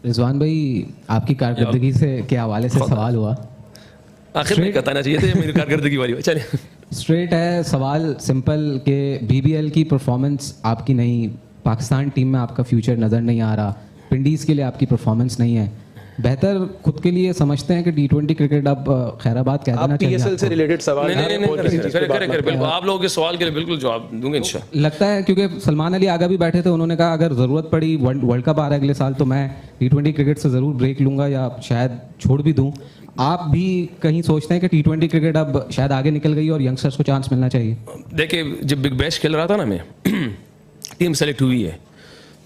रिजवान भाई, आपकी कारकर्दगी से के हवाले से सवाल हुआ। आखिर में बताना चाहिए था मेरी कारकर्दगी वाली। चलिए स्ट्रेट है सवाल, सिंपल के बीबीएल की परफॉर्मेंस आपकी नहीं, पाकिस्तान टीम में आपका फ्यूचर नज़र नहीं आ रहा, विंडीज़ के लिए आपकी परफॉर्मेंस नहीं है, बेहतर खुद के लिए समझते हैं कि टी20 क्रिकेट अब खैराबाद कह देना चाहिए। पीएसएल से रिलेटेड सवाल बिल्कुल आप लोगों के सवाल के लिए बिल्कुल जवाब दूंगा इंशाल्लाह। लगता है क्योंकि सलमान अली आगा भी बैठे थे, उन्होंने कहा अगर ज़रूरत पड़ी वर्ल्ड कप आ रहा है अगले साल तो मैं टी20 क्रिकेट से ज़रूर ब्रेक लूँगा या शायद छोड़ भी दूँ। आप भी कहीं सोचते हैं कि टी20 क्रिकेट अब शायद आगे निकल गई और यंगस्टर्स को चांस मिलना चाहिए? देखिए जब बिग बैश खेल रहा था ना मैं टीम सेलेक्ट हुई है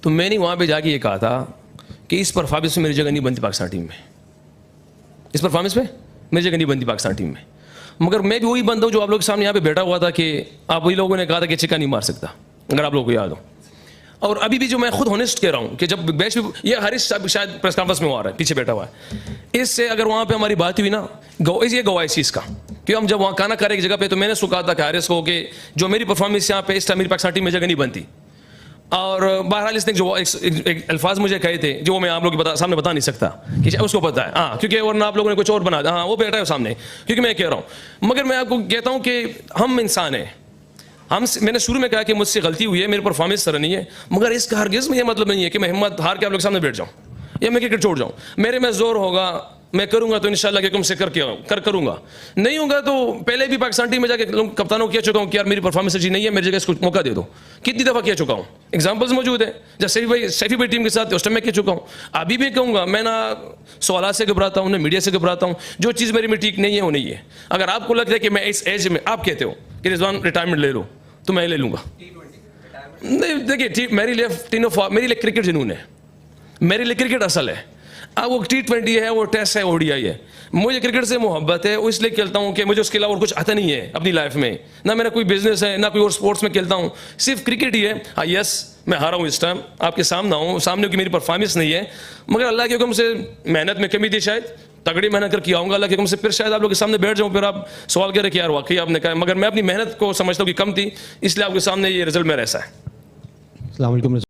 तो मैंने वहाँ पे जाके ये कहा था कि इस परफॉर्मेंस में मेरी जगह नहीं बनती पाकिस्तान टीम में, इस परफॉर्मेंस में मेरी जगह नहीं बनती पाकिस्तान टीम में। मगर मैं भी वही बंदा हूँ जो आप लोगों के सामने यहाँ पे बैठा हुआ था कि आप वही लोगों ने कहा था कि चिक्का नहीं मार सकता, अगर आप लोगों को याद हो। और अभी भी जो मैं खुद ऑनेस्ट कह रहा हूँ कि जब बिग बैश भी ये हरीश शायद प्रेस कॉन्फ्रेंस में हुआ रहा है, पीछे बैठा हुआ है, इससे अगर वहाँ पे हमारी बात हुई ना ये गवाह इस चीज़ का कि हम जब वहाँ खाना खा रहे एक जगह पे तो मैंने सुखा था कि हारिस को कि जो मेरी परफॉर्मेंस यहाँ पे इस टाइम मेरी पाकिस्तान टीम में जगह नहीं बनती। और बहरहाल इसने जो एक अल्फाज मुझे कहे थे जो मैं आप लोगों के सामने बता नहीं सकता कि उसको पता है, हाँ, क्योंकि वरना आप लोगों ने कुछ और बना दिया। हाँ, वो बैठा है सामने, क्योंकि मैं कह रहा हूँ। मगर मैं आपको कहता हूँ कि हम इंसान हैं, मैंने शुरू में कहा कि मुझसे गलती हुई है, मेरी परफॉर्मेंस सर नहीं है, मगर इसका हरगिज़ में ये मतलब नहीं है कि मैं हिम्मत हार के आप लोग सामने बैठ जाऊँ या मैं क्रिकेट छोड़ जाऊँ। मेरे में जोर होगा, मैं करूंगा तो इंशाल्लाह कि तुमसे करूंगा, नहीं होगा तो पहले भी पाकिस्तान टीम में जाके कप्तानों को कह चुका हूँ कि यार मेरी परफॉर्मेंस अच्छी नहीं है, मेरी जगह इसको मौका दे दो। कितनी दफ़ा कह चुका हूँ, एग्जांपल्स मौजूद है। जब सैफी भाई टीम के साथ उस टाइम मैं कह चुका हूँ, अभी भी कहूँगा। मैं ना सवालात से घबराता हूँ ना मीडिया से घबराता हूँ। जो चीज़ मेरी में ठीक नहीं है वो नहीं है। अगर आपको लगता है कि मैं इस एज में, आप कहते हो कि रिजवान रिटायरमेंट ले लो, तो मैं ले लूँगा। नहीं देखिए, मेरे लिए क्रिकेट जुनून है, मेरे लिए क्रिकेट असल है। अब वो टी20 है, वो टेस्ट है, ओडीआई है। मुझे क्रिकेट से मोहब्बत है, वो इसलिए खेलता हूँ कि मुझे उसके अलावा और कुछ आता नहीं है अपनी लाइफ में। ना मेरा कोई बिजनेस है, ना कोई और स्पोर्ट्स में खेलता हूँ, सिर्फ क्रिकेट ही है। हाँ यस, मैं हारा हूँ इस टाइम, आपके सामने हूँ, सामने की मेरी परफॉर्मेंस नहीं है, मगर अल्लाह के हुक्म से मेहनत में कमी थी, शायद तगड़ी मेहनत करके आऊँगा अल्लाह के हुक्म से, फिर शायद आप लोग के सामने बैठ जाऊँ, फिर आप सवाल करें कि यार वाकई आपने कहा। मगर मैं अपनी मेहनत को समझता हूँ कि कम थी, इसलिए आपके सामने ये रिजल्ट मेरा ऐसा है। अस्सलाम वालेकुम।